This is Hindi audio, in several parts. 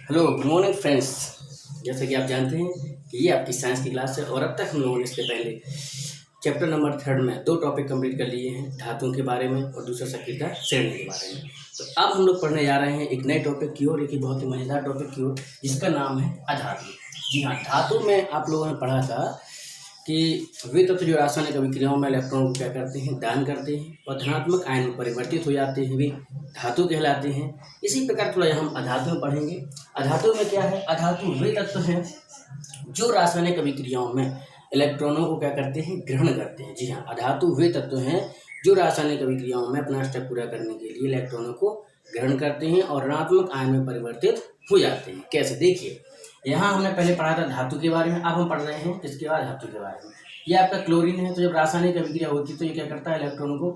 Hello good morning friends. जैसे कि आप जानते हैं कि ये आपकी साइंस की क्लास है और अब तक हम लोगों ने इससे पहले चैप्टर नंबर 3 में 2 टॉपिक कंप्लीट कर लिए हैं, धातुओं के बारे में और दूसरा सक्रियता श्रेणी के बारे में। तो अब हम लोग पढ़ने जा रहे हैं एक नए टॉपिक की ओर, एक बहुत ही मज़ेदार टॉपिक की ओर, जिसका नाम है अधातु। जी हाँ, धातु में आप लोगों ने पढ़ा था कि वे तत्व जो रासायनिक अभिक्रियाओं में इलेक्ट्रॉन को क्या करते हैं, दान करते हैं और धनात्मक आयन में परिवर्तित हो जाते हैं, वे धातु कहलाते हैं। इसी प्रकार थोड़ा हम अधातु में पढ़ेंगे। अधातु में क्या है? अधातु वे तत्व हैं जो रासायनिक अभिक्रियाओं में इलेक्ट्रॉनों को क्या करते हैं, ग्रहण करते हैं। जी हाँ, अधातु वे तत्व हैं जो रासायनिक अभिक्रियाओं में अपना स्टेप पूरा करने के लिए इलेक्ट्रॉनों को ग्रहण करते हैं और ऋणात्मक आयन में परिवर्तित हो जाते हैं। कैसे? देखिए, यहाँ हमने पहले पढ़ा था धातु के बारे में, अब हम पढ़ रहे हैं इसके बाद धातु के बारे में। ये आपका क्लोरीन है, तो जब रासायनिक अभिक्रिया होती है तो ये क्या करता है, इलेक्ट्रॉनों को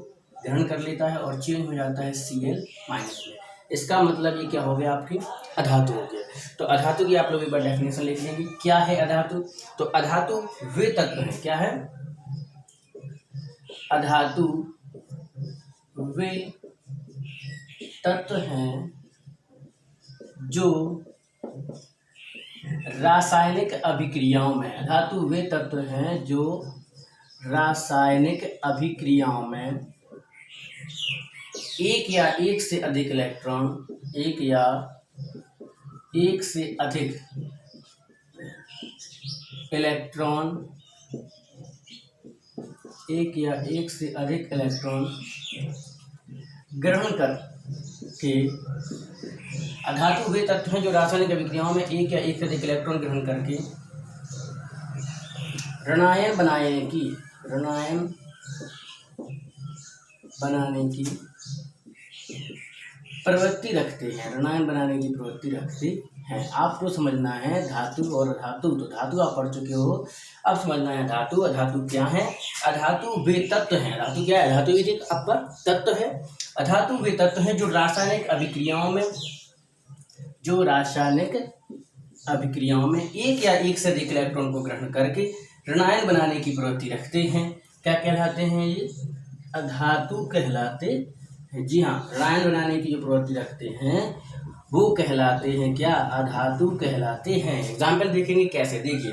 ग्रहण कर लेता है और चेंज हो जाता है Cl- में। इसका मतलब ये क्या हो गया, आपकी अधातु हो गया। तो अधातु की आप लोग एक बार डेफिनेशन लिख लेंगे। क्या है अधातु? तो अधातु वे तत्व है। क्या है? अधातु वे तत्व हैं जो रासायनिक अभिक्रियाओं में, अधातु वे तत्व हैं जो रासायनिक अभिक्रियाओं में एक या एक से अधिक इलेक्ट्रॉन, एक या एक से अधिक इलेक्ट्रॉन, एक या एक से अधिक इलेक्ट्रॉन ग्रहण करके, अधातु वे तत्व हैं जो रासायनिक अभिक्रियाओं में एक या एक से अधिक इलेक्ट्रॉन ग्रहण करके ऋणायन बनाने की प्रवृत्ति रखते हैं। ऋणायन बनाने की प्रवृत्ति रखते हैं। आपको समझना है धातु और अधातु। तो धातु आप पढ़ चुके हो, अब समझना है धातु। अधातु क्या है? अधातु वे तत्व हैं। धातु क्या है? धातु एक आपका तत्व है। अधातु वे तत्व हैं जो रासायनिक अभिक्रियाओं में एक या एक से अधिक इलेक्ट्रॉन को ग्रहण करके ऋणायन बनाने की प्रवृत्ति रखते हैं। क्या कहलाते हैं ये? अधातु कहलाते हैं। जी हाँ, ऋणायन बनाने की जो प्रवृत्ति रखते हैं वो कहलाते हैं क्या? अधातु कहलाते हैं। एग्जाम्पल देखेंगे कैसे। देखिए,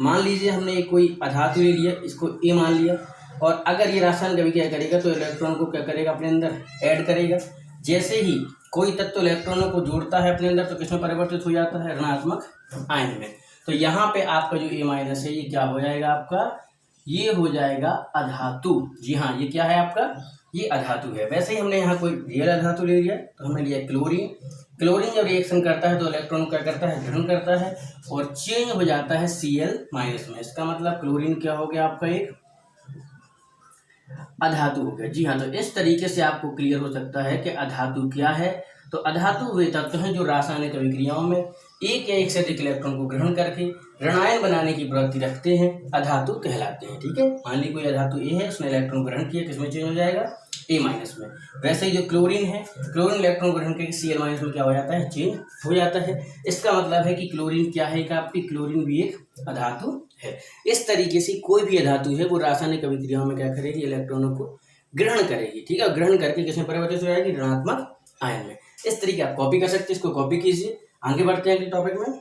मान लीजिए हमने कोई अधातु ले लिया, इसको ए मान लिया, और अगर ये रासायनिक अभिक्रिया करेगा तो इलेक्ट्रॉन को क्या करेगा, अपने अंदर ऐड करेगा। जैसे ही कोई तत्व इलेक्ट्रॉनों को जोड़ता है अपने अंदर तो किसमें परिवर्तित हो जाता है? ऋणात्मक आयन में। तो यहाँ पे आपका जो ए माइनस है ये क्या हो जाएगा आपका? ये हो जाएगा अधातु। जी हाँ, ये क्या है आपका? ये अधातु है। वैसे ही हमने यहाँ कोई रियल अधातु ले लिया, तो हमने लिया क्लोरीन। क्लोरीन जब रिएक्शन करता है तो इलेक्ट्रॉन क्या करता है, ग्रहण करता है और चेंज हो जाता है Cl- में। इसका मतलब क्लोरीन क्या हो गया आपका? एक अधातु हो गया। जी हाँ, तो इस तरीके से आपको क्लियर हो सकता है कि अधातु क्या है। तो अधातु वे तत्व हैं जो रासायनिक अभिक्रियाओं में एक या एक से अधिक इलेक्ट्रॉन को ग्रहण करके ऋणायन बनाने की प्रवृत्ति रखते हैं, अधातु कहलाते हैं। ठीक है, मान ली कोई अधातु ए है, उसने इलेक्ट्रॉन ग्रहण किया, किसमें चेंज हो जाएगा? A- में। वैसे ही जो क्लोरीन है, क्लोरीन इलेक्ट्रॉन ग्रहण करके Cl- में क्या हो जाता है? चेंज हो जाता है। इसका मतलब है कि क्लोरीन क्या है? आपकी क्लोरीन भी एक अधातु है। इस तरीके से कोई भी अधातु है वो रासायनिक अभिक्रियाओं में क्या करेगी? इलेक्ट्रॉनों को ग्रहण करेगी। ठीक है, ग्रहण करके किसमें परिवर्तित हो जाएगी? ऋणात्मक आयन में। इस तरीके आप कॉपी कर सकते हैं, इसको कॉपी कीजिए। आगे बढ़ते हैं अगले टॉपिक में।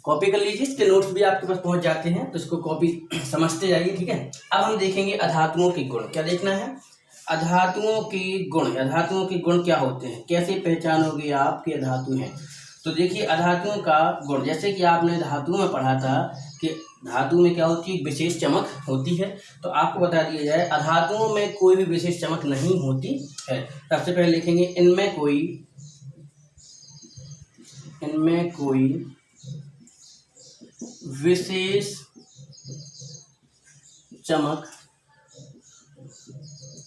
कॉपी कर लीजिए, इसके नोट्स भी आपके पास पहुंच जाते हैं, तो इसको कॉपी समझते जाइए। ठीक है, अब हम देखेंगे अधातुओं के गुण। क्या देखना है? अधातुओं के गुण। अधातुओं के गुण क्या होते हैं, कैसे पहचानोगे आप कि अधातु हैं? तो देखिए, अधातुओं का गुण, जैसे कि आपने धातु में पढ़ा था कि धातु में क्या होती है? विशेष चमक होती है। तो आपको बता दिया जाए, अधातुओं में कोई भी विशेष चमक नहीं होती है। सबसे पहले लिखेंगे इनमें कोई विशेष चमक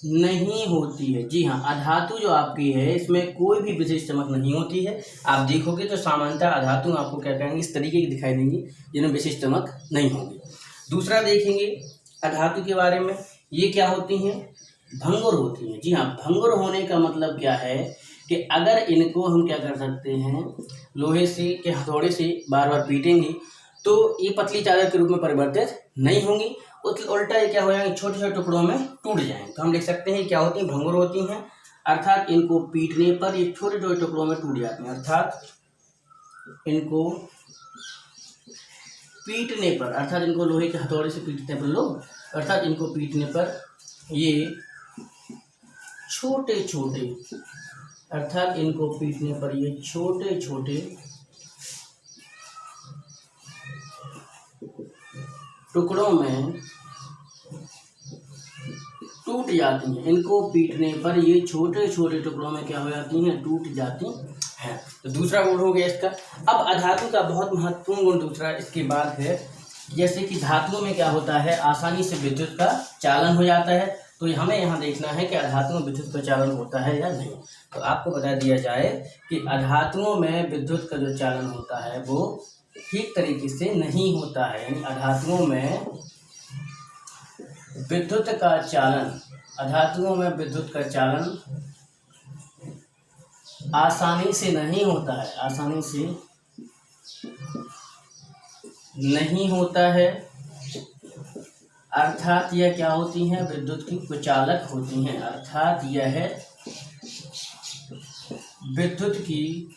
नहीं होती है। जी हाँ, अधातु जो आपकी है इसमें कोई भी विशेष चमक नहीं होती है। आप देखोगे तो सामान्यतः अधातु आपको क्या कहेंगे, इस तरीके की दिखाई देंगी जिनमें विशेष चमक नहीं होगी। दूसरा देखेंगे अधातु के बारे में, ये क्या होती हैं? भंगुर होती हैं। जी हाँ, भंगुर होने का मतलब क्या है कि अगर इनको हम क्या कर सकते हैं, लोहे से के हथौड़े से बार बार पीटेंगे तो ये पतली चादर के रूप में परिवर्तित नहीं होंगी, उल्टा ये क्या हो जाएंगे? छोटे छोटे टुकड़ों में टूट जाएंगे। तो हम लिख सकते हैं क्या होती हैं? भंगुर होती हैं। अर्थात इनको पीटने पर ये छोटे छोटे टुकड़ों में टूट जाते हैं। अर्थात इनको पीटने पर, अर्थात इनको लोहे के हथौड़े से पीटते हैं लोग, अर्थात इनको पीटने पर ये छोटे छोटे, अर्थात इनको पीटने पर ये छोटे छोटे टुकड़ों में टूट जाती हैं। इनको पीटने पर ये छोटे छोटे टुकड़ों में क्या हो जाती हैं, टूट जाती हैं। तो दूसरा गुण हो गया इसका। अब अधातु का बहुत महत्वपूर्ण गुण दूसरा इसके बाद है, जैसे कि धातुओं में क्या होता है, आसानी से विद्युत का चालन हो जाता है। तो हमें यहाँ देखना है कि अधातुओं में विद्युत का चालन होता है या नहीं। तो आपको बता दिया जाए कि अधातुओं में विद्युत का जो चालन होता है वो ठीक तरीके से नहीं होता है। यानी अधातुओं में विद्युत का चालन, अधातुओं में विद्युत का चालन आसानी से नहीं होता है, आसानी से नहीं होता है। अर्थात यह क्या होती हैं, विद्युत की कुचालक होती हैं। अर्थात यह विद्युत की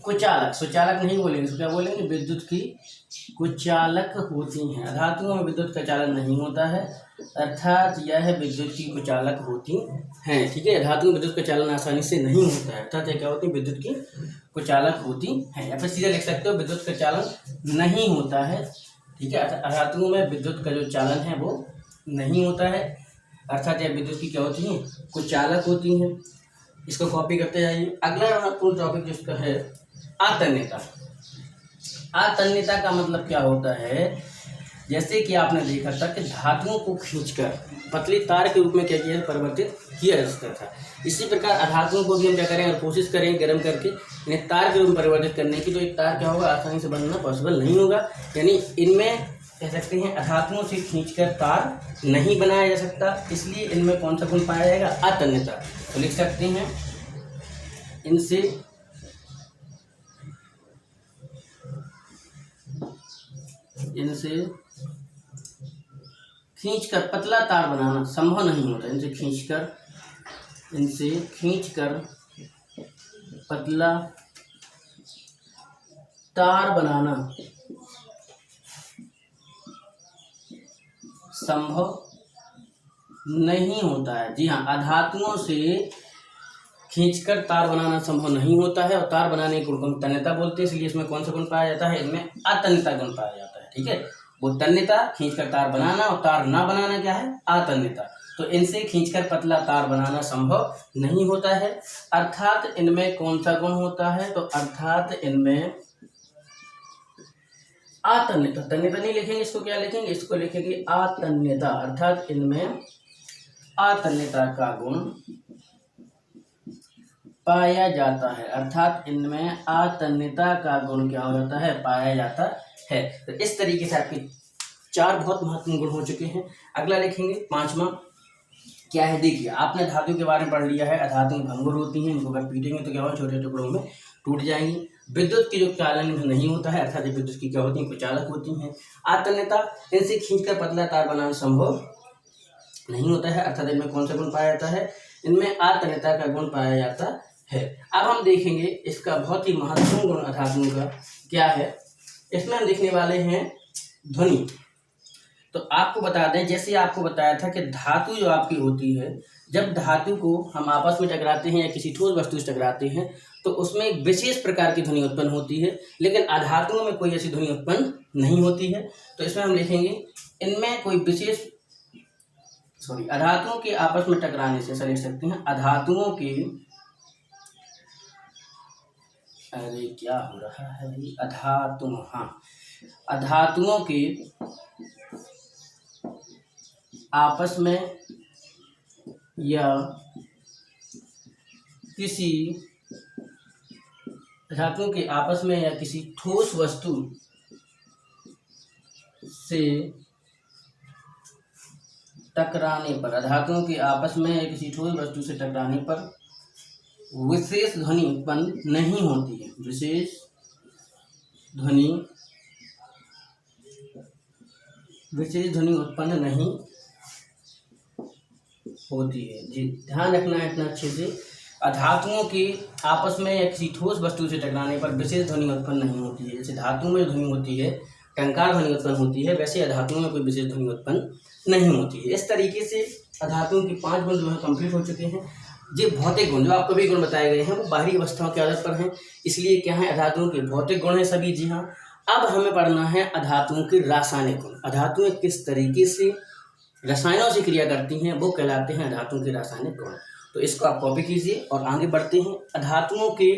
कुचालक, सुचालक नहीं बोलेंगे, इसको क्या बोलेंगे, विद्युत की कुचालक होती हैं। अधातुओं में विद्युत का चालन नहीं होता है, अर्थात यह विद्युत की कुचालक होती हैं। ठीक है, धातु में विद्युत का चालन आसानी से नहीं होता है, अर्थात यह क्या होती है, विद्युत की कुचालक होती हैं। या फिर सीधे लिख सकते हो, विद्युत का चालन नहीं होता है। ठीक है, धातुओं में विद्युत का जो चालन है वो नहीं होता है, अर्थात यह विद्युत की क्या होती हैं, कुचालक होती हैं। इसको कॉपी करते जाइए। अगला महत्वपूर्ण टॉपिक जिसका है आतन्यता। आतन्यता का मतलब क्या होता है, जैसे कि आपने देखा था कि धातुओं को खींचकर पतली तार के रूप में क्या किया, परिवर्तित किया जा सकता था। इसी प्रकार अधातुओं को भी हम क्या करें, और कोशिश करें गर्म करके इन्हें तार के रूप में परिवर्तित करने की, तो एक तार क्या होगा, आसानी से बनना पॉसिबल नहीं होगा। यानी इनमें कह सकते हैं अधातुओं से खींचकर तार नहीं बनाया जा सकता, इसलिए इनमें कौन सा गुण पाया जाएगा, आतन्यता। तो लिख सकते हैं, इनसे खींचकर पतला तार बनाना संभव नहीं होता। इनसे खींचकर पतला तार बनाना संभव नहीं होता है। जी हाँ, अधातुओं से खींचकर तार बनाना संभव नहीं होता है, और तार बनाने के गुण को हम तन्यता बोलते हैं, इसलिए इसमें कौन सा गुण पाया जाता है, इनमें अतन्यता गुण पाया जाता है। ठीक है, वो तन्यता खींचकर तार बनाना, और तार ना बनाना क्या है, आतन्यता। तो इनसे खींचकर पतला तार बनाना संभव नहीं होता है, अर्थात इनमें कौन सा गुण होता है, तो अर्थात इनमें आतन्यता। तन्यता नहीं लिखेंगे, इसको क्या लिखेंगे, इसको लिखेंगे आतन्यता। अर्थात इनमें आतन्यता का गुण पाया जाता है, अर्थात इनमें आतन्यता का गुण क्या हो जाता है, पाया जाता है। तो इस तरीके से आपके 4 बहुत महत्वपूर्ण गुण हो चुके हैं। अगला लिखेंगे 5वां क्या है, देखिए आपने धातु के बारे में पढ़ लिया है। अधातु भंगुर होती हैं, इनको अगर पीटेंगे तो क्या होगा, छोटे टुकड़ों में टूट जाएंगी। विद्युत की जो चालन नहीं होता है, अर्थात विद्युत की क्या होती है, कुचालक होती हैं। आतन्यता, इनसे खींचकर पतला तार बनाना संभव नहीं होता है, अर्थात इनमें कौन सा गुण पाया जाता है, इनमें आतन्यता का गुण पाया जाता है। अब हम देखेंगे इसका बहुत ही महत्वपूर्ण गुण अधातुओं का क्या है। इसमें हम देखने वाले हैं ध्वनि। तो आपको बता दें, जैसे आपको बताया था कि धातु जो आपकी होती है, जब धातु को हम आपस में टकराते हैं या किसी ठोस वस्तु से टकराते हैं तो उसमें एक विशेष प्रकार की ध्वनि उत्पन्न होती है, लेकिन अधातुओं में कोई ऐसी ध्वनि उत्पन्न नहीं होती है। तो इसमें हम लिखेंगे, इनमें कोई विशेष अधातुओं के आपस में टकराने से, लिख सकते हैं अधातुओं के, अरे क्या हो रहा है भाई, अधातुओं के आपस में या किसी धातुओं के आपस में या किसी ठोस वस्तु से टकराने पर, धातुओं के आपस में या किसी ठोस वस्तु से टकराने पर विशेष ध्वनि उत्पन्न नहीं होती है। विशेष ध्वनि उत्पन्न नहीं होती है। जी, ध्यान रखना है इतना अच्छे से। अधातुओं की आपस में या किसी ठोस वस्तु से टकराने पर विशेष ध्वनि उत्पन्न नहीं होती है। जैसे धातु में ध्वनि होती है, टंकार ध्वनि उत्पन्न होती है, वैसे अधातुओं में कोई विशेष ध्वनि उत्पन्न नहीं होती है। इस तरीके से अधातुओं की 5 गुण जो है कंप्लीट हो चुके हैं। ये भौतिक गुण जो आपको भी गुण बताए गए हैं वो बाहरी अवस्थाओं के आधार पर हैं, इसलिए क्या है, अधातुओं के भौतिक गुण है सभी। जी हाँ, अब हमें पढ़ना है अधातुओं के रासायनिक गुण। अधातुएं किस तरीके से रसायनों से क्रिया करती हैं वो कहलाते हैं अधातुओं के रासायनिक गुण। तो इसको आप कॉपी कीजिए और आगे बढ़ते हैं। अधातुओं के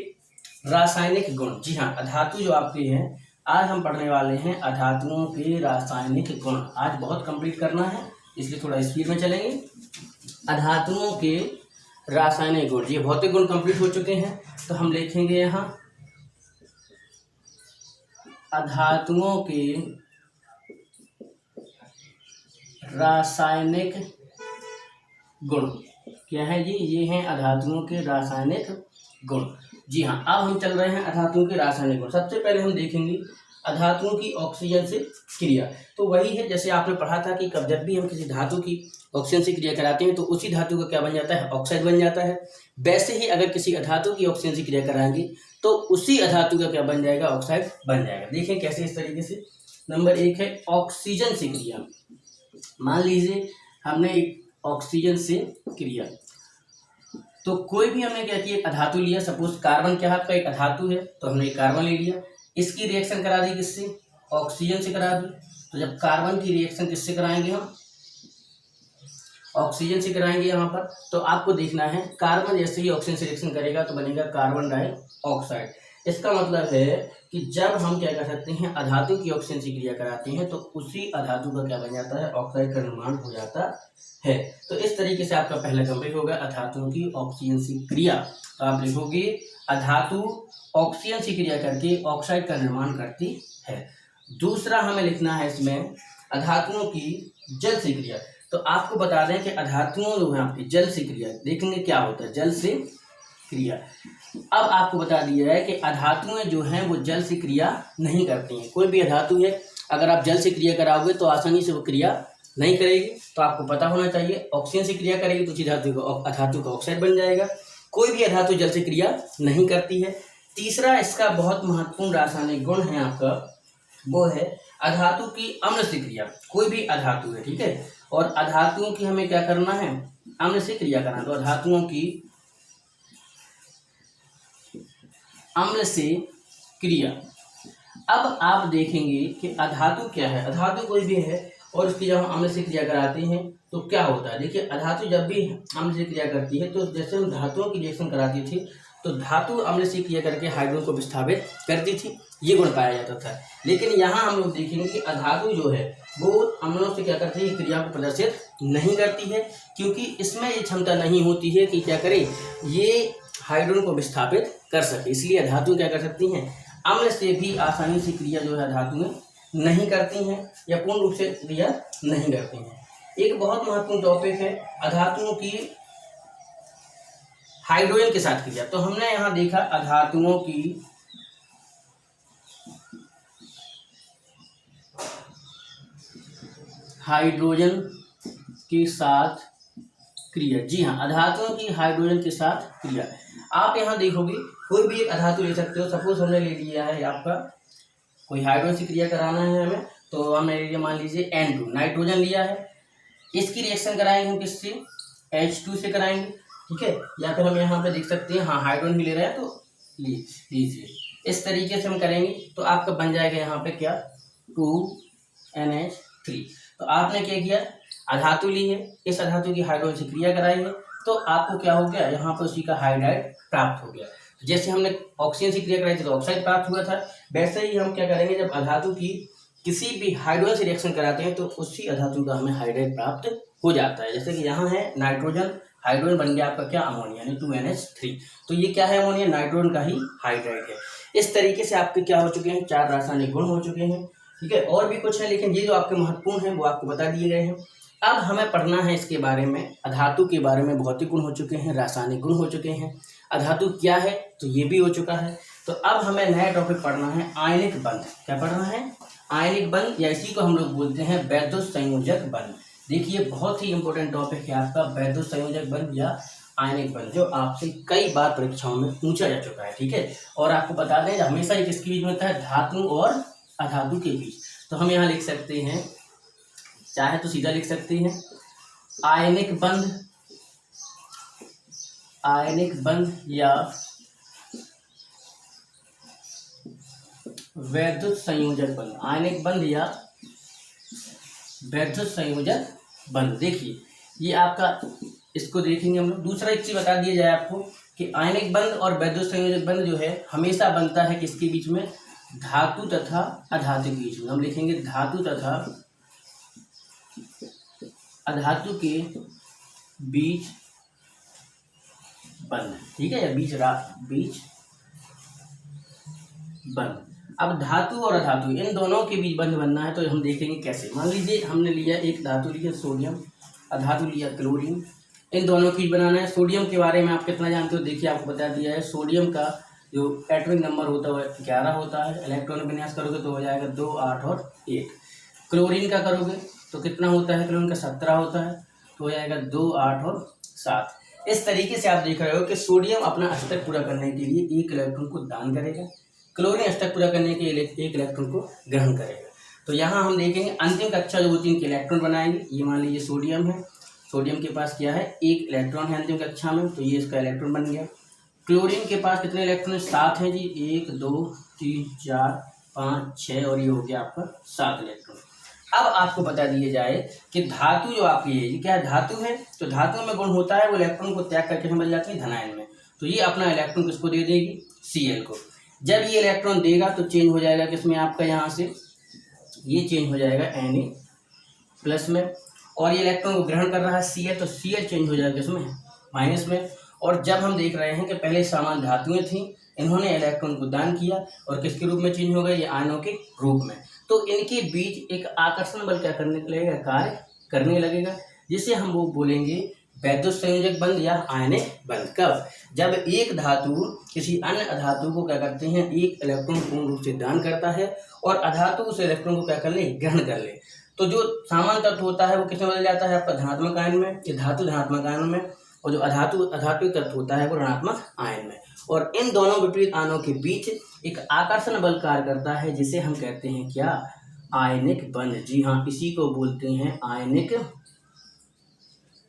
रासायनिक गुण। जी हाँ, अधातु जो आपके हैं, आज हम पढ़ने वाले हैं अधातुओं के रासायनिक गुण। आज बहुत कंप्लीट करना है, इसलिए थोड़ा स्पीड में चलेंगे। अधातुओं के रासायनिक गुण, ये भौतिक गुण कंप्लीट हो चुके हैं, तो हम लिखेंगे यहाँ अधातुओं के रासायनिक गुण। क्या है जी, ये हैं अधातुओं के रासायनिक गुण। जी हाँ, अब हम चल रहे हैं अधातुओं के रासायनिक गुण। सबसे पहले हम देखेंगे अधातुओं की ऑक्सीजन से क्रिया। तो वही है जैसे आपने पढ़ा था कि जब भी हम किसी धातु की ऑक्सीजन से क्रिया कराते हैं तो उसी धातु का क्या बन जाता है, ऑक्साइड बन जाता है। वैसे ही अगर किसी अधातु की ऑक्सीजन से क्रिया कराएंगे तो उसी अधातु का क्या बन जाएगा, ऑक्साइड बन जाएगा। देखें कैसे, इस तरीके से। नंबर 1 है ऑक्सीजन से क्रिया। मान लीजिए हमने एक ऑक्सीजन से क्रिया, तो कोई भी हमने क्या किया, एक अधातु लिया। सपोज कार्बन क्या है आपका, एक अधातु है, तो हमने एक कार्बन ले लिया, इसकी रिएक्शन करा दी किससे, ऑक्सीजन से करा दी। तो जब कार्बन की रिएक्शन किससे कराएंगे हम, ऑक्सीजन से कराएंगे यहाँ पर, तो आपको देखना है कार्बन जैसे ही ऑक्सीजन से रिएक्शन करेगा तो बनेगा कार्बन डाइऑक्साइड। इसका मतलब है कि जब हम क्या कर सकते हैं, अधातु की ऑक्सीजन से क्रिया कराते हैं तो उसी अधातु का क्या बन जाता है, ऑक्साइड का निर्माण हो जाता है। तो इस तरीके से आपका पहला कंप्लीट होगा अधातुओं की ऑक्सीजन से क्रिया। तो आप लिखोगे अधातु ऑक्सीजन से क्रिया करके ऑक्साइड का निर्माण करती है। दूसरा हमें लिखना है इसमें अधातुओं की जल से क्रिया। तो आपको बता दें कि अधातुओं जो है आपकी जल से क्रिया, देखेंगे क्या होता है जल से क्रिया। अब आपको बता दिया है कि अधातुएं जो हैं वो जल से क्रिया नहीं करती हैं। कोई भी अधातु है, अगर आप जल से क्रिया कराओगे तो आसानी से वो क्रिया नहीं करेगी। तो आपको पता होना चाहिए ऑक्सीजन से क्रिया करेगी तो उसी अधातु का ऑक्साइड बन जाएगा। कोई भी अधातु जल से क्रिया नहीं करती है। तीसरा इसका बहुत महत्वपूर्ण रासायनिक गुण है आपका, वो है अधातु की अम्ल से क्रिया। कोई भी अधातु है, ठीक है, और अधातुओं की हमें क्या करना है, अम्ल से क्रिया करना। तो अधातुओं की अम्ल से क्रिया। अब आप देखेंगे कि अधातु क्या है, अधातु कोई भी है और उसकी जब हम अम्ल से क्रिया कराते हैं तो क्या होता है। देखिए अधातु जब भी अम्ल से क्रिया करती है तो जैसे हम धातुओं की रिएक्शन कराती थी तो धातु अम्ल से क्रिया करके हाइड्रोजन को विस्थापित करती थी, ये गुण पाया जाता था। लेकिन यहाँ हम लोग देखेंगे कि अधातु जो है वो अम्लों से क्या करती है, क्रिया को प्रदर्शित नहीं करती है, क्योंकि इसमें ये क्षमता नहीं होती है कि क्या करे, ये हाइड्रोजन को विस्थापित कर सके। इसलिए धातु क्या कर सकती हैं, अम्ल से भी आसानी से क्रिया जो है धातुएं नहीं करती हैं या पूर्ण रूप से क्रिया नहीं करती हैं। एक बहुत महत्वपूर्ण टॉपिक है अधातुओं की हाइड्रोजन के साथ क्रिया। तो हमने यहाँ देखा अधातुओं की हाइड्रोजन के साथ क्रिया। जी हाँ, अधातुओं की हाइड्रोजन के साथ क्रिया। आप यहाँ देखोगे कोई भी एक अधातु ले सकते हो। सपोज हमने ले लिया है आपका कोई हाइड्रोजन से क्रिया कराना है हमें, तो हमने ले लिया मान लीजिए N2 नाइट्रोजन लिया है। इसकी रिएक्शन कराएंगे हम किससे, H2 से कराएंगे, ठीक है। या फिर हम यहाँ पे देख सकते हैं, हाँ हाइड्रोजन भी ले रहे हैं तो लीजिए, इस तरीके से हम करेंगे तो आपका बन जाएगा यहाँ पे क्या 2NH3। तो आपने क्या किया, अधातु ली है, इस अधातु की हाइड्रोजन से क्रिया कराई है, तो आपको क्या हो गया, यहाँ पर उसी का हाइड्राइड प्राप्त हो गया। जैसे हमने ऑक्सीजन से क्रिया कराई थी तो ऑक्साइड प्राप्त हुआ था, वैसे ही हम क्या करेंगे, जब अधातु की किसी भी हाइड्रोजन से रिएक्शन कराते हैं तो उसी अधातु का हमें हाइड्राइड प्राप्त हो जाता है। जैसे कि यहाँ है नाइट्रोजन, हाइड्रोजन बन गया आपका क्या, अमोनिया, यानी 2NH3। तो ये क्या है, अमोनिया, नाइट्रोजन का ही हाइड्राइड है। इस तरीके से आपके क्या हो चुके हैं, 4 रासायनिक गुण हो चुके हैं, ठीक है। और भी कुछ है लेकिन ये जो आपके महत्वपूर्ण हैं वो आपको बता दिए गए हैं। अब हमें पढ़ना है इसके बारे में, अधातु के बारे में भौतिक गुण हो चुके हैं, रासायनिक गुण हो चुके हैं, अधातु क्या है तो ये भी हो चुका है। तो अब हमें नया टॉपिक पढ़ना है आयनिक बंध। क्या पढ़ना है, आयनिक बंध, या इसी को हम लोग बोलते हैं वैद्युत संयोजक बंध। देखिए बहुत ही इंपॉर्टेंट टॉपिक है आपका वैद्युत संयोजक बंध या आयनिक बंध, जो आपसे कई बार परीक्षाओं में पूछा जा चुका है। ठीक है, और आपको बता दें हमेशा ये किसके बीच में होता है, धातु और अधातु के बीच। तो हम यहाँ लिख सकते हैं, चाहे तो सीधा लिख सकते हैं आयनिक बंध या वैद्युत संयोजक बंध, आयनिक बंध या वैद्युत संयोजक बंध। देखिए ये आपका, इसको देखेंगे हम लोग। दूसरा एक चीज बता दिया जाए आपको कि आयनिक बंध और वैद्युत संयोजक बंध जो है हमेशा बनता है किसके बीच में, धातु तथा अधातु के बीच में। हम लिखेंगे धातु तथा अधातु के बीच बंध। ठीक है, या बीच बंध। अब धातु और अधातु इन दोनों के बीच बंध बनना है, तो हम देखेंगे कैसे। मान लीजिए हमने लिया एक धातु लिया सोडियम, अधातु लिया क्लोरीन, इन दोनों की बनाना है। सोडियम के बारे में आप कितना जानते हो, देखिए आपको बता दिया है। सोडियम का जो एटॉमिक नंबर होता है वह 11 होता है। इलेक्ट्रॉन विन्यास करोगे तो हो जाएगा 2, 8 और 1। क्लोरीन का करोगे तो कितना होता है, क्लोरीन का 17 होता है, तो हो जाएगा 2, 8 और 7। इस तरीके से आप देख रहे हो कि सोडियम अपना अष्टक पूरा करने के लिए एक इलेक्ट्रॉन को दान करेगा, क्लोरीन अष्टक पूरा करने के लिए एक इलेक्ट्रॉन को ग्रहण करेगा। तो यहाँ हम देखेंगे अंतिम कक्षा जो होती है इनके इलेक्ट्रॉन बनाएंगे। ये मान लीजिए सोडियम है, सोडियम के पास क्या है, एक इलेक्ट्रॉन है अंतिम कक्षा में, तो ये इसका इलेक्ट्रॉन बन गया। क्लोरीन के पास कितने इलेक्ट्रॉन है, 7 है जी, 1, 2, 3, 4, 5, 6 और ये हो गया आपका 7 इलेक्ट्रॉन। अब आपको बता दिया जाए कि धातु जो आपकी है ये क्या है, धातु है। तो धातु में गुण होता है वो इलेक्ट्रॉन को त्याग करके बन जाती है धनायन में। तो ये अपना इलेक्ट्रॉन किसको दे देगी, Cl को। जब ये इलेक्ट्रॉन देगा तो चेंज हो जाएगा किसमें आपका, यहाँ से ये चेंज हो जाएगा Na+ में, और ये इलेक्ट्रॉन को ग्रहण कर रहा है Cl, तो Cl चेंज हो जाएगा इसमें माइनस में। और जब हम देख रहे हैं कि पहले समान धातुएं थी, इन्होंने इलेक्ट्रॉन को दान किया और किसके रूप में चेंज हो गए, ये आयनों के रूप में। तो इनके बीच एक आकर्षण बल क्या करने लगेगा, कार्य करने लगेगा, जिसे हम वो बोलेंगे वैद्युत संयोजक बंध या आयनिक बंध। कब, जब एक धातु किसी अन्य अधातु को क्या करते हैं, एक इलेक्ट्रॉन पूर्ण रूप से दान करता है और अधातु उस इलेक्ट्रॉन को क्या कर ले, ग्रहण कर ले। तो जो सामान्य तत्व होता है वो किसमें बदल जाता है आपका, धनात्मक आयन में, ये धातु धनात्मक आयन में, और जो अधातु तत्व होता है वो ऋणात्मक आयन में। और इन दोनों विपरीत आयनों के बीच एक आकर्षण बल कार्य करता है, जिसे हम कहते हैं क्या, आयनिक बंध। जी हाँ, इसी को बोलते हैं आयनिक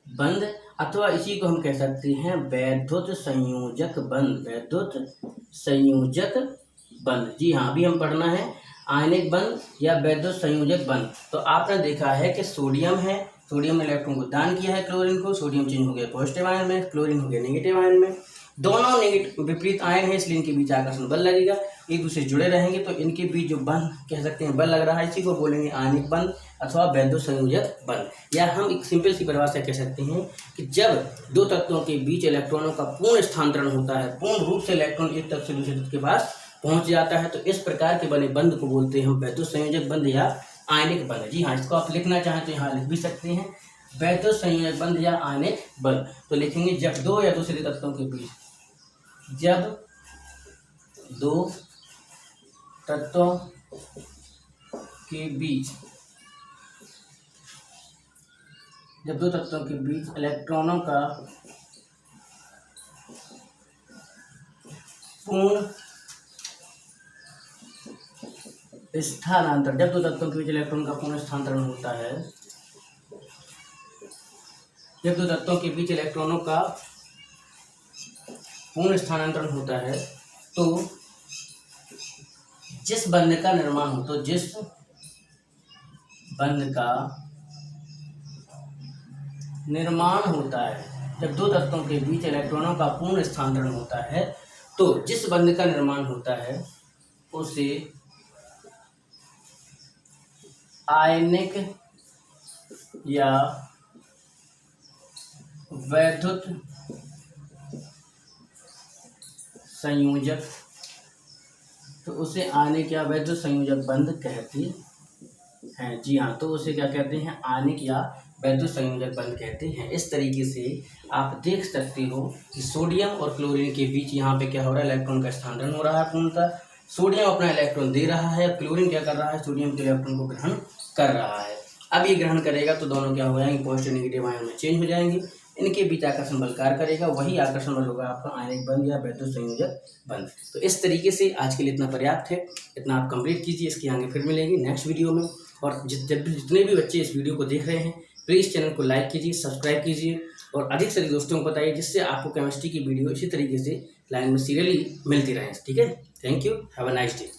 बंध, अथवा इसी को हम कह सकते हैं वैद्युत संयोजक बंध, वैद्युत संयोजक बंध। जी हाँ, अभी हम पढ़ना है आयनिक बंध या वैद्युत संयोजक बंध। तो आपने देखा है कि सोडियम है, सोडियम ने इलेक्ट्रॉन को दान किया है क्लोरीन को, सोडियम चेंज हो गया पॉजिटिव आयन में, क्लोरीन हो गया नेगेटिव आयन में। दोनों नेगेटिव विपरीत आयन है, इसलिए इनके बीच आकर्षण बल लगेगा, एक दूसरे से जुड़े रहेंगे, तो इनके बीच जो बंध कह सकते हैं बल लग रहा है, इसी को बोलेंगे आयनिक बंध अथवा वैद्युत संयोजक बंध। या हम एक सिंपल सी परिभाषा कह सकते हैं कि जब दो तत्वों के बीच इलेक्ट्रॉनों का पूर्ण स्थानांतरण होता है, पूर्ण रूप से इलेक्ट्रॉन एक तत्व से दूसरे तत्व के पास पहुंच जाता है, तो इस प्रकार के बने बंध को बोलते हैं हम वैद्युत संयोजक बंध या आयनिक बंध। जी हाँ, इसको आप लिखना चाहें तो यहाँ लिख भी सकते हैं, वैद्युत संयोजक बंध या आयनिक बंध। तो लिखेंगे जब दो या दूसरे तत्वों के बीच, जब दो तत्वों के बीच, जब दो तत्वों के बीच इलेक्ट्रॉनों का पूर्ण स्थानांतरण, जब दो तत्वों के बीच इलेक्ट्रॉन का पूर्ण स्थानांतरण होता है, जब दो तत्वों के बीच इलेक्ट्रॉनों का पूर्ण स्थानांतरण होता है, तो जिस बंध का निर्माण हो, तो जिस बंध का निर्माण होता है, जब दो तत्वों के बीच इलेक्ट्रॉनों का पूर्ण स्थानांतरण होता है, तो जिस बंध का निर्माण होता है उसे आयनिक या वैद्युत संयोजक, तो उसे आयनिक या वैद्युत संयोजक बंध कहते हैं। जी हाँ, तो उसे क्या कहते हैं, आयनिक या वैद्युत संयोजक बंध कहते हैं। इस तरीके से आप देख सकते हो कि सोडियम और क्लोरीन के बीच यहाँ पे क्या हो रहा है, इलेक्ट्रॉन का स्थानांतरण हो रहा है पूर्णतः। सोडियम अपना इलेक्ट्रॉन दे रहा है, क्लोरीन क्या कर रहा है, सोडियम के इलेक्ट्रॉन को ग्रहण कर रहा है। अब ये ग्रहण करेगा तो दोनों क्या हो जाएंगे, पॉजिटिव नेगेटिव आयन में चेंज हो जाएंगे। इनके बीच आकर्षण बल कार्य करेगा, वही आकर्षण बल होगा आपका आयनिक बंध या वैद्युत संयोजक बंध। तो इस तरीके से आज के लिए इतना पर्याप्त है, इतना आप कंप्लीट कीजिए। इसकी आगे फिर मिलेंगे नेक्स्ट वीडियो में। और जितने भी बच्चे इस वीडियो को देख रहे हैं प्लीज़ चैनल को लाइक कीजिए, सब्सक्राइब कीजिए और अधिक से अधिक दोस्तों को बताइए, जिससे आपको केमिस्ट्री की वीडियो इसी तरीके से लाइन में सीरियली मिलती रहे। ठीक है, thank you, have a nice day.